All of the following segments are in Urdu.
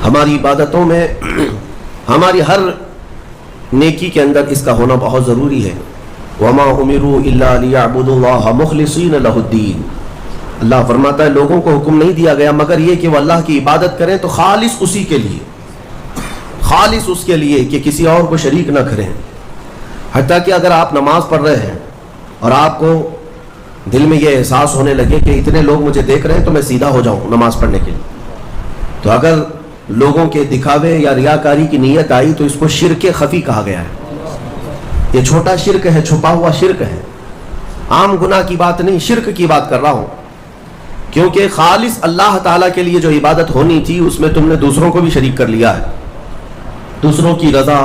ہماری عبادتوں میں ہماری ہر نیکی کے اندر اس کا ہونا بہت ضروری ہے. وما امروا الا ليعبدوا الله مخلصين له الدين. اللہ فرماتا ہے لوگوں کو حکم نہیں دیا گیا مگر یہ کہ وہ اللہ کی عبادت کریں تو خالص اسی کے لیے، خالص اس کے لیے کہ کسی اور کو شریک نہ کریں. حتیٰ کہ اگر آپ نماز پڑھ رہے ہیں اور آپ کو دل میں یہ احساس ہونے لگے کہ اتنے لوگ مجھے دیکھ رہے ہیں تو میں سیدھا ہو جاؤں نماز پڑھنے کے لیے، تو اگر لوگوں کے دکھاوے یا ریاکاری کی نیت آئی تو اس کو شرک خفی کہا گیا ہے. یہ چھوٹا شرک ہے، چھپا ہوا شرک ہے، عام گناہ کی بات نہیں، شرک کی بات کر رہا ہوں. کیونکہ خالص اللہ تعالیٰ کے لیے جو عبادت ہونی تھی اس میں تم نے دوسروں کو بھی شریک کر لیا ہے. دوسروں کی رضا،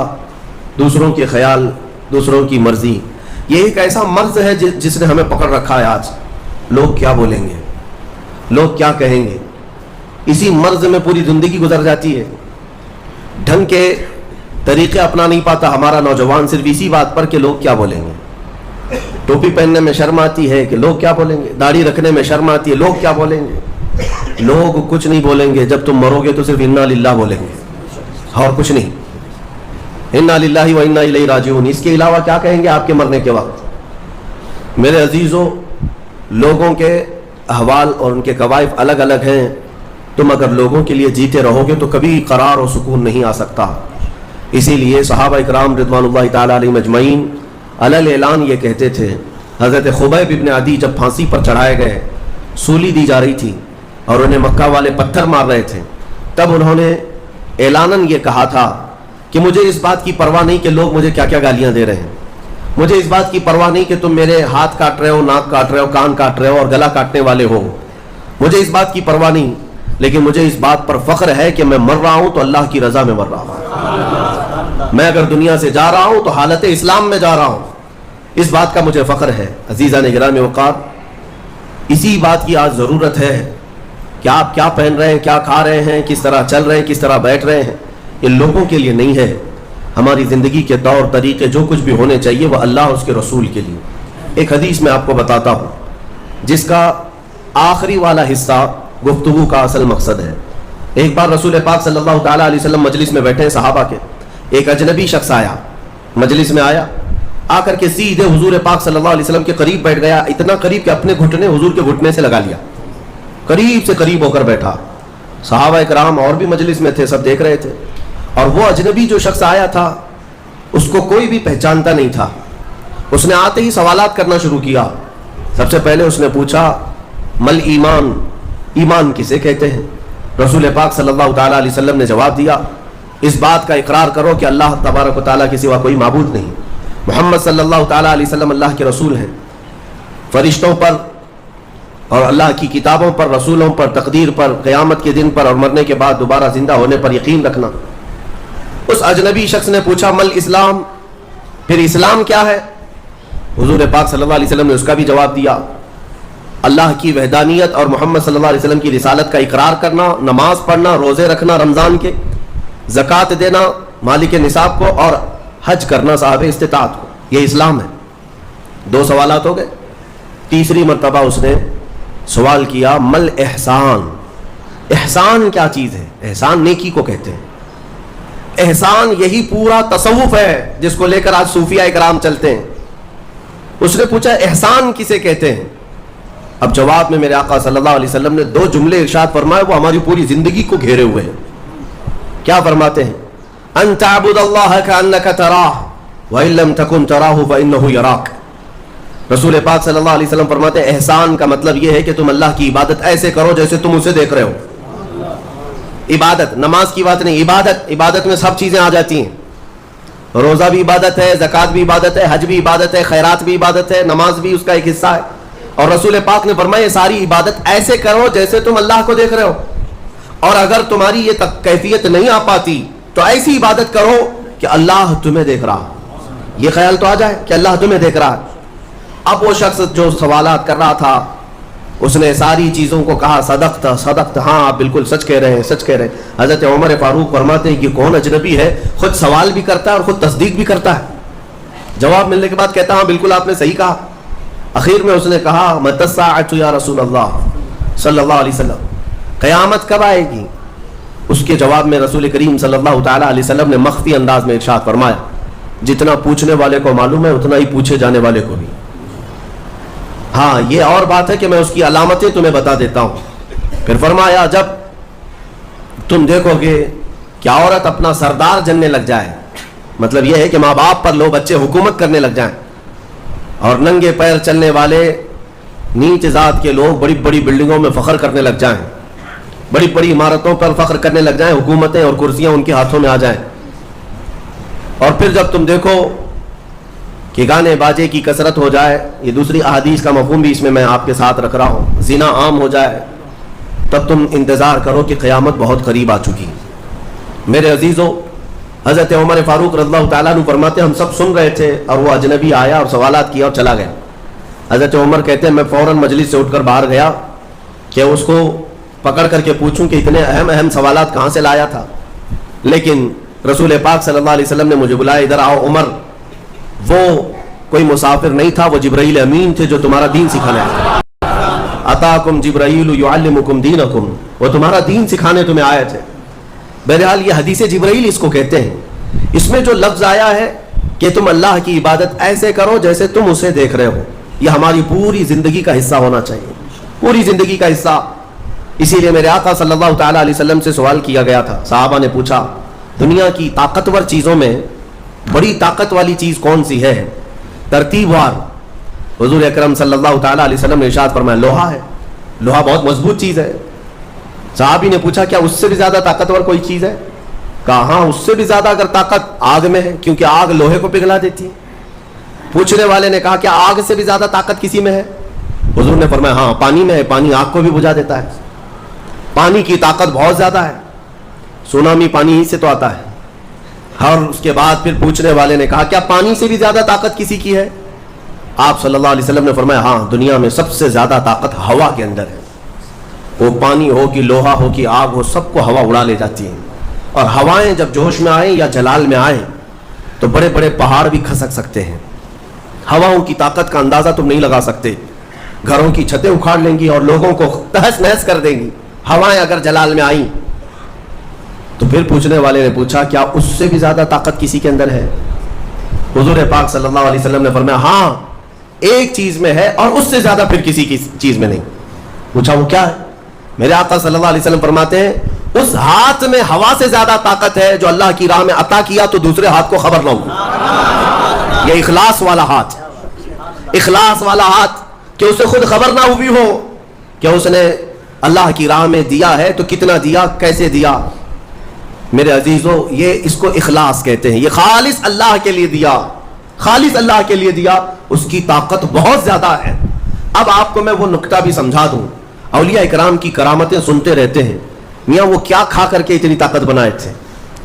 دوسروں کے خیال، دوسروں کی مرضی، یہ ایک ایسا مرض ہے جس نے ہمیں پکڑ رکھا ہے. آج لوگ کیا بولیں گے، لوگ کیا کہیں گے، اسی مرض میں پوری زندگی گزر جاتی ہے. ڈھنگ کے طریقے اپنا نہیں پاتا ہمارا نوجوان صرف اسی بات پر کہ لوگ کیا بولیں گے. ٹوپی پہننے میں شرم آتی ہے کہ لوگ کیا بولیں گے، داڑھی رکھنے میں شرم آتی ہے لوگ کیا بولیں گے. لوگ کچھ نہیں بولیں گے، جب تم مرو گے تو صرف انا للہ بولیں گے اور کچھ نہیں. انا للہ و انا الیہ راجعون، اس کے علاوہ کیا کہیں گے آپ کے مرنے کے وقت. میرے عزیزو، لوگوں کے احوال اور ان کے کوائف الگ الگ ہیں. تم اگر لوگوں کے لیے جیتے رہو گے تو کبھی قرار و سکون نہیں آ سکتا. اسی لیے صحابہ اکرام رضوان اللہ تعالی علیہم اجمعین علی اعلان یہ کہتے تھے. حضرت خبیب ابن عدی جب پھانسی پر چڑھائے گئے، سولی دی جا رہی تھی اور انہیں مکہ والے پتھر مار رہے تھے، تب انہوں نے اعلاناً یہ کہا تھا کہ مجھے اس بات کی پرواہ نہیں کہ لوگ مجھے کیا کیا گالیاں دے رہے ہیں، مجھے اس بات کی پرواہ نہیں کہ تم میرے ہاتھ کاٹ رہے ہو، ناک کاٹ رہے ہو، کان کاٹ رہے ہو اور گلا کاٹنے والے ہو، مجھے اس بات کی پرواہ نہیں، لیکن مجھے اس بات پر فخر ہے کہ میں مر رہا ہوں تو اللہ کی رضا میں مر رہا ہوں. میں اگر دنیا سے جا رہا ہوں تو حالت اسلام میں جا رہا ہوں، اس بات کا مجھے فخر ہے. عزیزان گرامی وقار، اسی بات کی آج ضرورت ہے کہ آپ کیا پہن رہے ہیں، کیا کھا رہے ہیں، کس طرح چل رہے ہیں، کس طرح بیٹھ رہے ہیں، یہ لوگوں کے لیے نہیں ہے. ہماری زندگی کے طور طریقے جو کچھ بھی ہونے چاہیے وہ اللہ اور اس کے رسول کے لیے. ایک حدیث میں آپ کو بتاتا ہوں جس کا آخری والا حصہ گفتگو کا اصل مقصد ہے. ایک بار رسول پاک صلی اللہ تعالیٰ علیہ وسلم مجلس میں بیٹھے ہیں صحابہ کے. ایک اجنبی شخص آیا، مجلس میں آیا، آ کر کے سیدھے حضور پاک صلی اللہ علیہ وسلم کے قریب بیٹھ گیا. اتنا قریب کہ اپنے گھٹنے حضور کے گھٹنے سے لگا لیا، قریب سے قریب ہو کر بیٹھا. صحابہ کرام اور بھی مجلس میں تھے، سب دیکھ رہے تھے. اور وہ اجنبی جو شخص آیا تھا اس کو کوئی بھی پہچانتا نہیں تھا. اس نے آتے ہی سوالات کرنا شروع کیا. سب سے پہلے اس نے پوچھا مل ایمان، ایمان کسے کہتے ہیں؟ رسول پاک صلی اللہ تعالیٰ علیہ وسلم نے جواب دیا، اس بات کا اقرار کرو کہ اللہ تبارک و تعالیٰ کے سوا کوئی معبود نہیں، محمد صلی اللہ تعالیٰ علیہ وسلم اللہ کے رسول ہیں. فرشتوں پر اور اللہ کی کتابوں پر، رسولوں پر، تقدیر پر، قیامت کے دن پر اور مرنے کے بعد دوبارہ زندہ ہونے پر یقین رکھنا. اس اجنبی شخص نے پوچھا مل اسلام، پھر اسلام کیا ہے؟ حضور پاک صلی اللہ علیہ وسلم نے اس کا بھی جواب دیا، اللہ کی وحدانیت اور محمد صلی اللہ علیہ وسلم کی رسالت کا اقرار کرنا، نماز پڑھنا، روزے رکھنا رمضان کے، زکوٰۃ دینا مالک نصاب کو اور حج کرنا صاحب استطاعت کو، یہ اسلام ہے. 2 سوالات ہو گئے. تیسری مرتبہ اس نے سوال کیا مل احسان، احسان کیا چیز ہے؟ احسان نیکی کو کہتے ہیں. احسان یہی پورا تصوف ہے جس کو لے کر آج صوفیہ اکرام چلتے ہیں. اس نے پوچھا احسان کسے کہتے ہیں؟ اب جواب میں میرے آقا صلی اللہ علیہ وسلم نے 2 جملے ارشاد فرمائے، وہ ہماری پوری زندگی کو گھیرے ہوئے ہیں. کیا فرماتے ہیں؟ ان تعبد اللہ کأنک تراہ وإن لم تکن تراہ فإنہ یراک. رسول پاک صلی اللہ علیہ وسلم فرماتے ہیں احسان کا مطلب یہ ہے کہ تم اللہ کی عبادت ایسے کرو جیسے تم اسے دیکھ رہے ہو. عبادت، نماز کی بات نہیں، عبادت. عبادت میں سب چیزیں آ جاتی ہیں. روزہ بھی عبادت ہے، زکوٰۃ بھی عبادت ہے، حج بھی عبادت ہے، خیرات بھی عبادت ہے، نماز بھی اس کا ایک حصہ ہے. اور رسول پاک نے فرمایا یہ ساری عبادت ایسے کرو جیسے تم اللہ کو دیکھ رہے ہو. اور اگر تمہاری یہ کیفیت نہیں آ پاتی تو ایسی عبادت کرو کہ اللہ تمہیں دیکھ رہا، یہ خیال تو آ جائے کہ اللہ تمہیں دیکھ رہا ہے. اب وہ شخص جو سوالات کر رہا تھا اس نے ساری چیزوں کو کہا صدقت صدقت، ہاں آپ بالکل سچ کہہ رہے ہیں، سچ کہہ رہے ہیں. حضرت عمر فاروق فرماتے ہیں کہ کون اجنبی ہے، خود سوال بھی کرتا ہے اور خود تصدیق بھی کرتا ہے. جواب ملنے کے بعد کہتا ہاں بالکل آپ نے صحیح کہا. اخیر میں اس نے کہا متی الساعۃ یا رسول اللہ صلی اللہ علیہ وسلم، قیامت کب آئے گی؟ اس کے جواب میں رسول کریم صلی اللہ تعالیٰ علیہ وسلم نے مخفی انداز میں ارشاد فرمایا جتنا پوچھنے والے کو معلوم ہے اتنا ہی پوچھے جانے والے کو بھی. ہاں یہ اور بات ہے کہ میں اس کی علامتیں تمہیں بتا دیتا ہوں. پھر فرمایا جب تم دیکھو گے کہ عورت اپنا سردار جننے لگ جائے, مطلب یہ ہے کہ ماں باپ پر لو بچے حکومت کرنے لگ جائیں, اور ننگے پیر چلنے والے نیچ ذات کے لوگ بڑی بڑی بلڈنگوں میں فخر کرنے لگ جائیں, بڑی بڑی عمارتوں پر فخر کرنے لگ جائیں, حکومتیں اور کرسیاں ان کے ہاتھوں میں آ جائیں. اور پھر جب تم دیکھو کہ گانے باجے کی کثرت ہو جائے, یہ دوسری احادیث کا مفہوم بھی اس میں آپ کے ساتھ رکھ رہا ہوں, زنا عام ہو جائے, تب تم انتظار کرو کہ قیامت بہت قریب آ چکی. میرے عزیزو, حضرت عمر فاروق رضی اللہ تعالیٰ عنہ فرماتے ہم سب سن رہے تھے اور وہ اجنبی آیا اور سوالات کیا اور چلا گیا. حضرت عمر کہتے ہیں میں فوراً مجلس سے اٹھ کر باہر گیا کہ اس کو پکڑ کر کے پوچھوں کہ اتنے اہم سوالات کہاں سے لایا تھا, لیکن رسول پاک صلی اللہ علیہ وسلم نے مجھے بلایا, ادھر آؤ عمر, وہ کوئی مسافر نہیں تھا, وہ جبرائیل امین تھے جو تمہارا دین سکھانے آئے. اتاکم جبرائیل یعلمکم دینکم, وہ تمہارا دین سکھانے تمہیں آئے تھے. بہرحال یہ حدیث جبرائیل اس کو کہتے ہیں. اس میں جو لفظ آیا ہے کہ تم اللہ کی عبادت ایسے کرو جیسے تم اسے دیکھ رہے ہو, یہ ہماری پوری زندگی کا حصہ ہونا چاہیے, پوری زندگی کا حصہ. اسی لیے میرے آقا صلی اللہ تعالیٰ علیہ وسلم سے سوال کیا گیا تھا, صحابہ نے پوچھا دنیا کی طاقتور چیزوں میں بڑی طاقت والی چیز کون سی ہے؟ ترتیب وار حضور اکرم صلی اللہ تعالیٰ علیہ وسلم نے ارشاد فرمایا لوہا ہے. لوہا بہت مضبوط چیز ہے. صحابی نے پوچھا کیا اس سے بھی زیادہ طاقتور کوئی چیز ہے؟ کہا ہاں اس سے بھی زیادہ اگر طاقت آگ میں ہے, کیونکہ آگ لوہے کو پگھلا دیتی ہے. پوچھنے والے نے کہا کیا آگ سے بھی زیادہ طاقت کسی میں ہے؟ حضور نے فرمایا ہاں پانی میں ہے, پانی آگ کو بھی بجھا دیتا ہے. پانی کی طاقت بہت زیادہ ہے, سونامی پانی ہی سے تو آتا ہے. اور اس کے بعد پھر پوچھنے والے نے کہا کیا پانی سے بھی زیادہ طاقت کسی کی ہے؟ آپ صلی اللہ علیہ وسلم نے فرمایا ہاں دنیا میں سب سے زیادہ طاقت ہوا کے اندر ہے. وہ پانی ہو کہ لوہا ہو کہ آگ ہو, سب کو ہوا اڑا لے جاتی ہے. اور ہوائیں جب جوش میں آئیں یا جلال میں آئیں تو بڑے بڑے پہاڑ بھی کھسک سکتے ہیں. ہواؤں کی طاقت کا اندازہ تم نہیں لگا سکتے. گھروں کی چھتیں اکھاڑ لیں گی اور لوگوں کو تہس نہس کر دیں گی ہوائیں اگر جلال میں آئیں. تو پھر پوچھنے والے نے پوچھا کیا اس سے بھی زیادہ طاقت کسی کے اندر ہے؟ حضور پاک صلی اللہ علیہ وسلم نے فرمایا ہاں ایک چیز میں ہے اور اس سے زیادہ پھر کسی کی چیز میں نہیں. پوچھا وہ کیا ہے؟ میرے آقا صلی اللہ علیہ وسلم فرماتے ہیں اس ہاتھ میں ہوا سے زیادہ طاقت ہے جو اللہ کی راہ میں عطا کیا تو دوسرے ہاتھ کو خبر نہ ہو. یہ اخلاص والا ہاتھ, اخلاص والا ہاتھ کہ اسے خود خبر نہ ہوئی ہو کہ اس نے اللہ کی راہ میں دیا ہے تو کتنا دیا, کیسے دیا. میرے عزیزو یہ اس کو اخلاص کہتے ہیں. یہ خالص اللہ کے لیے دیا, خالص اللہ کے لیے دیا, اس کی طاقت بہت زیادہ ہے. اب آپ کو میں وہ نکتہ بھی سمجھا دوں. اولیاء اکرام کی کرامتیں سنتے رہتے ہیں, میاں وہ کیا کھا کر کے اتنی طاقت بنائے تھے.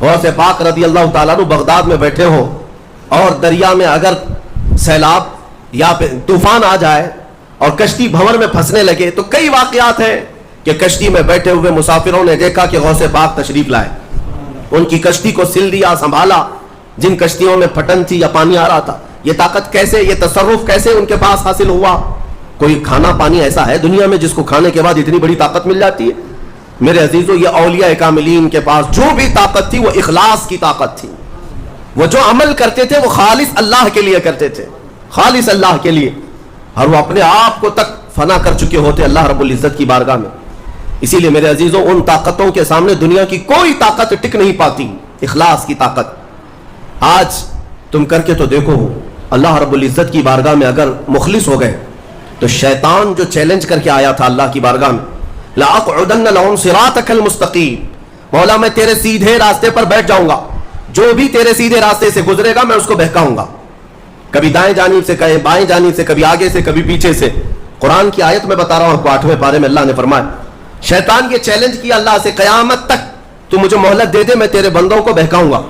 غوث پاک رضی اللہ تعالیٰ عنہ بغداد میں بیٹھے ہوں اور دریا میں اگر سیلاب یا طوفان آ جائے اور کشتی بھنور میں پھنسنے لگے تو کئی واقعات ہیں کہ کشتی میں بیٹھے ہوئے مسافروں نے دیکھا کہ غوث پاک تشریف لائے, ان کی کشتی کو سل دیا, سنبھالا. جن کشتیوں میں پھٹن تھی یا پانی آ رہا تھا, یہ طاقت کیسے, یہ تصرف کیسے ان کے پاس حاصل ہوا؟ کوئی کھانا پانی ایسا ہے دنیا میں جس کو کھانے کے بعد اتنی بڑی طاقت مل جاتی ہے؟ میرے عزیزو یہ اولیاء کاملین کے پاس جو بھی طاقت تھی وہ اخلاص کی طاقت تھی. وہ جو عمل کرتے تھے وہ خالص اللہ کے لیے کرتے تھے, خالص اللہ کے لیے, اور وہ اپنے آپ کو تک فنا کر چکے ہوتے اللہ رب العزت کی بارگاہ میں. اسی لیے میرے عزیزو ان طاقتوں کے سامنے دنیا کی کوئی طاقت ٹک نہیں پاتی. اخلاص کی طاقت آج تم کر کے تو دیکھو, اللہ رب العزت کی بارگاہ میں اگر مخلص ہو گئے تو شیطان جو چیلنج کر کے آیا تھا اللہ کی بارگاہ میں, لَأَقْعُدَنَّ لَهُمْ صِرَاطَكَ الْمُسْتَقِيمَ, مولا میں تیرے سیدھے راستے پر بیٹھ جاؤں گا, جو بھی تیرے سیدھے راستے سے گزرے گا میں اس کو بہکاؤں گا. کبھی دائیں جانب سے, کہیں بائیں جانب سے, کبھی آگے سے, کبھی پیچھے سے. قرآن کی آیت میں بتا رہا ہوں آپ کو 8ویں پارے میں اللہ نے فرمایا, شیطان یہ چیلنج کیا اللہ سے قیامت تک تو مجھے مہلت دے دے میں تیرے بندوں کو بہکاؤں گا.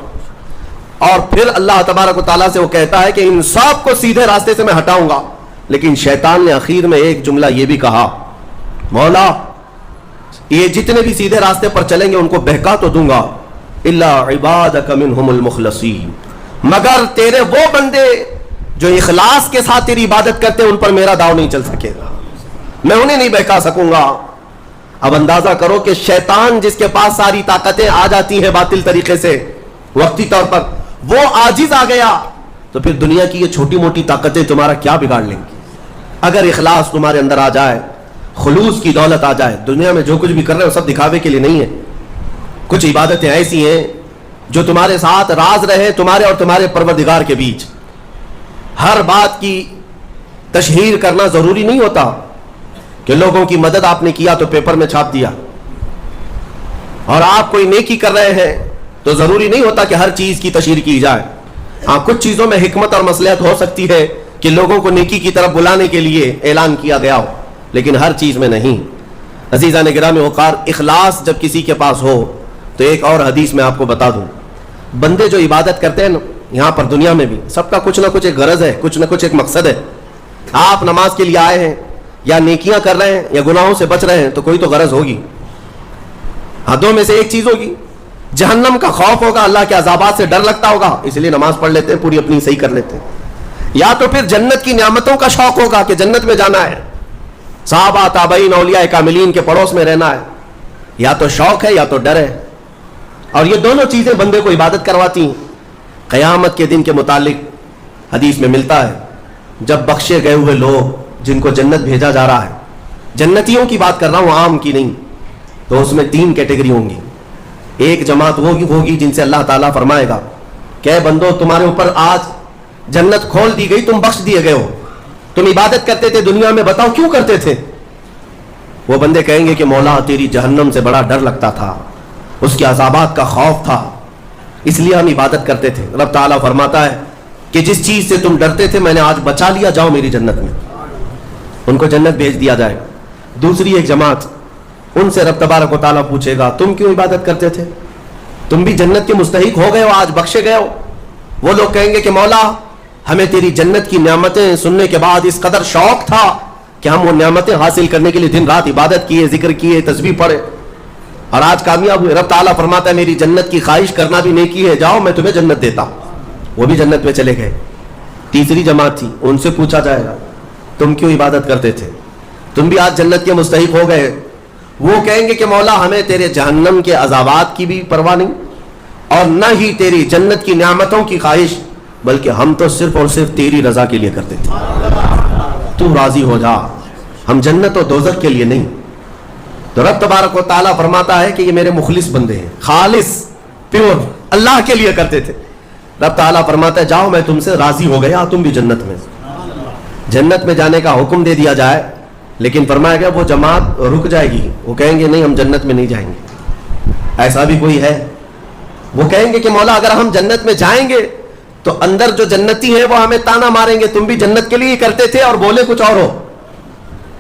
اور پھر اللہ تبارک و تعالیٰ سے وہ کہتا ہے کہ ان سب کو سیدھے راستے سے میں ہٹاؤں گا. لیکن شیطان نے اخیر میں ایک جملہ یہ بھی کہا, مولا یہ جتنے بھی سیدھے راستے پر چلیں گے ان کو بہکا تو دوں گا, الا عبادک منہم المخلصین, مگر تیرے وہ بندے جو اخلاص کے ساتھ تیری عبادت کرتے ہیں ان پر میرا داؤ نہیں چل سکے گا, میں انہیں نہیں بہکا سکوں گا. اب اندازہ کرو کہ شیطان جس کے پاس ساری طاقتیں آ جاتی ہیں باطل طریقے سے وقتی طور پر، وہ عاجز آ گیا، تو پھر دنیا کی یہ چھوٹی موٹی طاقتیں تمہارا کیا بگاڑ لیں گی؟ اگر اخلاص تمہارے اندر آ جائے، خلوص کی دولت آ جائے، دنیا میں جو کچھ بھی کر رہے ہو سب دکھاوے کے لیے نہیں ہے. کچھ عبادتیں ایسی ہیں جو تمہارے ساتھ راز رہے تمہارے اور تمہارے پروردگار کے بیچ. ہر بات کی تشہیر کرنا ضروری نہیں ہوتا کہ لوگوں کی مدد آپ نے کیا تو پیپر میں چھاپ دیا، اور آپ کوئی نیکی کر رہے ہیں تو ضروری نہیں ہوتا کہ ہر چیز کی تشہیر کی جائے. ہاں، کچھ چیزوں میں حکمت اور مصلحت ہو سکتی ہے کہ لوگوں کو نیکی کی طرف بلانے کے لیے اعلان کیا گیا ہو، لیکن ہر چیز میں نہیں. عزیزان گرامی وقار، اخلاص جب کسی کے پاس ہو تو ایک اور حدیث میں آپ کو بتا دوں، بندے جو عبادت کرتے ہیں نا یہاں پر دنیا میں بھی، سب کا کچھ نہ کچھ ایک غرض ہے، کچھ نہ کچھ ایک مقصد ہے. آپ نماز کے لیے آئے ہیں یا نیکیاں کر رہے ہیں یا گناہوں سے بچ رہے ہیں تو کوئی تو غرض ہوگی. ہاں، دو میں سے ایک چیز ہوگی، جہنم کا خوف ہوگا، اللہ کے عذابات سے ڈر لگتا ہوگا، اس لیے نماز پڑھ لیتے ہیں، پوری اپنی صحیح کر لیتے ہیں. یا تو پھر جنت کی نعمتوں کا شوق ہوگا کہ جنت میں جانا ہے، صحابہ تابعین اولیاء کاملین کے پڑوس میں رہنا ہے. یا تو شوق ہے یا تو ڈر ہے، اور یہ دونوں چیزیں بندے کو عبادت کرواتی ہیں. قیامت کے دن کے متعلق حدیث میں ملتا ہے، جب بخشے گئے ہوئے لوگ جن کو جنت بھیجا جا رہا ہے، جنتیوں کی بات کر رہا ہوں، عام کی نہیں، تو اس میں 3 کیٹیگری ہوں گی. ایک جماعت وہ ہوگی جن سے اللہ تعالیٰ فرمائے گا کہ اے بندو، تمہارے اوپر آج جنت کھول دی گئی، تم بخش دیے گئے ہو، تم عبادت کرتے تھے دنیا میں، بتاؤ کیوں کرتے تھے؟ وہ بندے کہیں گے کہ مولا تیری جہنم سے بڑا ڈر لگتا تھا، اس کے عذابات کا خوف تھا، اس لیے ہم عبادت کرتے تھے. رب تعالیٰ فرماتا ہے کہ جس چیز سے تم ڈرتے تھے میں نے آج بچا لیا، جاؤ میری جنت میں. ان کو جنت بھیج دیا جائے گا. دوسری ایک جماعت، ان سے رب تبارک و تعالیٰ پوچھے گا تم کیوں عبادت کرتے تھے؟ تم بھی جنت کے مستحق ہو گئے ہو، آج بخشے گئے ہو. وہ لوگ کہیں گے کہ مولا ہمیں تیری جنت کی نعمتیں سننے کے بعد اس قدر شوق تھا کہ ہم وہ نعمتیں حاصل کرنے کے لیے دن رات عبادت کیے، ذکر کیے، تسبیح پڑھے، اور آج کامیاب ہوئے. رب تعالیٰ فرماتا ہے میری جنت کی خواہش کرنا بھی نیکی ہے، جاؤ میں تمہیں جنت دیتا ہوں. وہ بھی جنت میں چلے گئے. تیسری جماعت تھی، ان سے پوچھا جائے گا تم کیوں عبادت کرتے تھے؟ تم بھی آج جنت کے مستحق ہو گئے. وہ کہیں گے کہ مولا ہمیں تیرے جہنم کے عذابات کی بھی پرواہ نہیں، اور نہ ہی تیری جنت کی نعمتوں کی خواہش، بلکہ ہم تو صرف اور صرف تیری رضا کے لیے کرتے تھے، تو راضی ہو جا، ہم جنت و دوزخ کے لیے نہیں. تو رب تبارک و تعالیٰ فرماتا ہے کہ یہ میرے مخلص بندے ہیں، خالص پیور اللہ کے لیے کرتے تھے. رب تعالیٰ فرماتا ہے جاؤ میں تم سے راضی ہو گیا، تم بھی جنت میں. جنت میں جانے کا حکم دے دیا جائے، لیکن فرمایا گیا وہ جماعت رک جائے گی، وہ کہیں گے نہیں ہم جنت میں نہیں جائیں گے. ایسا بھی کوئی ہے، وہ کہیں گے کہ مولا اگر ہم جنت میں جائیں گے تو اندر جو جنتی ہیں وہ ہمیں تانا ماریں گے، تم بھی جنت کے لیے کرتے تھے اور بولے کچھ اور ہو،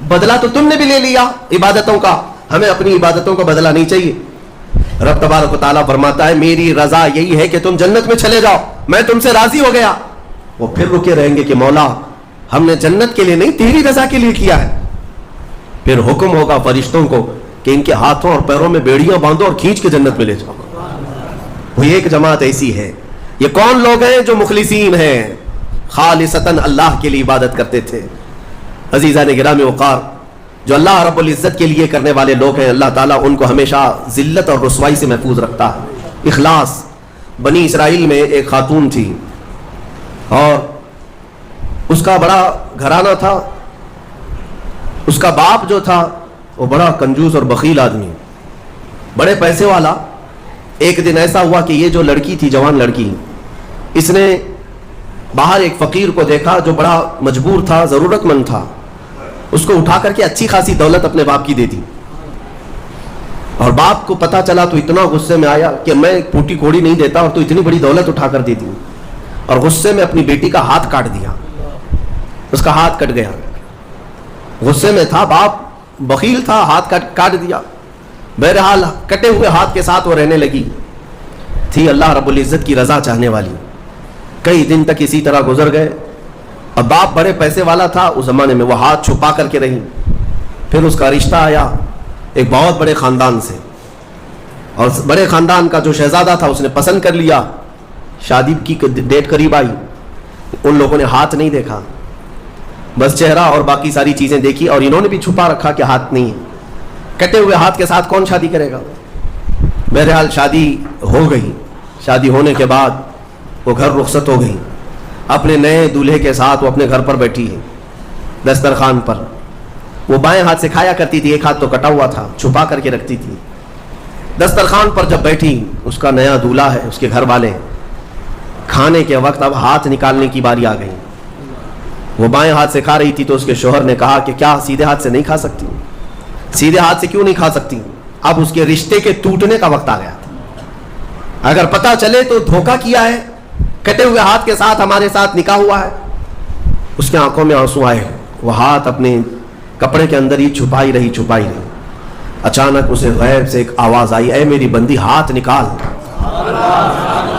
بدلہ تو تم نے بھی لے لیا عبادتوں کا، ہمیں اپنی عبادتوں کا بدلہ نہیں چاہیے. رب تبارک و تعالیٰ فرماتا ہے میری رضا یہی ہے کہ تم جنت میں چلے جاؤ، میں تم سے راضی ہو گیا. وہ پھر رکے رہیں گے کہ مولا ہم نے جنت کے لیے نہیں تیری رضا کے لیے کیا ہے. پھر حکم ہوگا فرشتوں کو کہ ان کے ہاتھوں اور پیروں میں بیڑیاں باندھو اور کھینچ کے جنت میں لے جاؤ. وہ ایک جماعت ایسی ہے. یہ کون لوگ ہیں جو مخلصین ہیں، خالصتاً اللہ کے لیے عبادت کرتے تھے. عزیزان گرامی وقار، جو اللہ رب العزت کے لیے کرنے والے لوگ ہیں، اللہ تعالیٰ ان کو ہمیشہ ذلت اور رسوائی سے محفوظ رکھتا ہے. اخلاص. بنی اسرائیل میں ایک خاتون تھی اور اس کا بڑا گھرانہ تھا. اس کا باپ جو تھا وہ بڑا کنجوس اور بخیل آدمی، بڑے پیسے والا. ایک دن ایسا ہوا کہ یہ جو لڑکی تھی، جوان لڑکی، اس نے باہر ایک فقیر کو دیکھا جو بڑا مجبور تھا، ضرورت مند تھا. اس کو اٹھا کر کے اچھی خاصی دولت اپنے باپ کی دے دی. اور باپ کو پتا چلا تو اتنا غصے میں آیا کہ میں پھوٹی کوڑی نہیں دیتا اور تو اتنی بڑی دولت اٹھا کر دے دی. اور غصے میں اپنی بیٹی کا ہاتھ کاٹ دیا. اس کا ہاتھ کٹ گیا. غصے میں تھا باپ، بخیل تھا، ہاتھ کاٹ دیا. بہرحال کٹے ہوئے ہاتھ کے ساتھ وہ رہنے لگی. تھی اللہ رب العزت کی رضا چاہنے والی. کئی دن تک اسی طرح گزر گئے. اب باپ بڑے پیسے والا تھا اس زمانے میں، وہ ہاتھ چھپا کر کے رہی. پھر اس کا رشتہ آیا ایک بہت بڑے خاندان سے، اور بڑے خاندان کا جو شہزادہ تھا اس نے پسند کر لیا. شادی کی ڈیٹ قریب آئی. ان لوگوں نے ہاتھ نہیں دیکھا، بس چہرہ اور باقی ساری چیزیں دیکھی، اور انہوں نے بھی چھپا رکھا کہ ہاتھ نہیں ہے. کٹے ہوئے ہاتھ کے ساتھ کون شادی کرے گا؟ بہرحال شادی ہو گئی. شادی ہونے کے بعد وہ گھر رخصت ہو گئی. اپنے نئے دولہے کے ساتھ وہ اپنے گھر پر بیٹھی ہے دسترخوان پر. وہ بائیں ہاتھ سے کھایا کرتی تھی, ایک ہاتھ تو کٹا ہوا تھا, چھپا کر کے رکھتی تھی. دسترخوان پر جب بیٹھی, اس کا نیا دولہا ہے, اس کے گھر والے, کھانے کے وقت اب ہاتھ نکالنے کی باری آ گئی. وہ بائیں ہاتھ سے کھا رہی تھی تو اس کے شوہر نے کہا کہ کیا سیدھے ہاتھ سے نہیں کھا سکتی؟ سیدھے ہاتھ سے کیوں نہیں کھا سکتی؟ اب اس کے رشتے کے ٹوٹنے کا وقت آ گیا تھا. اگر پتہ چلے تو دھوکہ کیا ہے, کٹے ہوئے ہاتھ کے ساتھ ہمارے ساتھ نکاح ہوا ہے. اس کے آنکھوں میں آنسو آئے. وہ ہاتھ اپنے کپڑے کے اندر ہی چھپائی رہی. اچانک اسے غیب سے ایک آواز آئی, اے میری بندی ہاتھ نکال.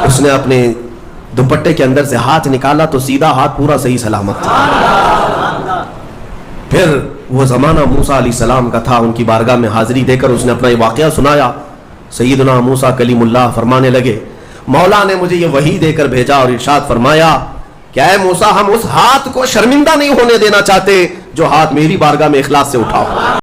اس نے اپنے دوپٹے کے اندر سے ہاتھ نکالا تو سیدھا ہاتھ پورا صحیح سلامت تھا. پھر وہ زمانہ موسیٰ علیہ السلام کا تھا. ان کی بارگاہ میں حاضری دے کر اس نے اپنا یہ واقعہ سنایا. سیدنا موسیٰ کلیم اللہ فرمانے لگے, مولا نے مجھے یہ وحی دے کر بھیجا اور ارشاد فرمایا کہ اے موسیٰ, ہم اس ہاتھ کو شرمندہ نہیں ہونے دینا چاہتے جو ہاتھ میری بارگاہ میں اخلاص سے اٹھاؤ.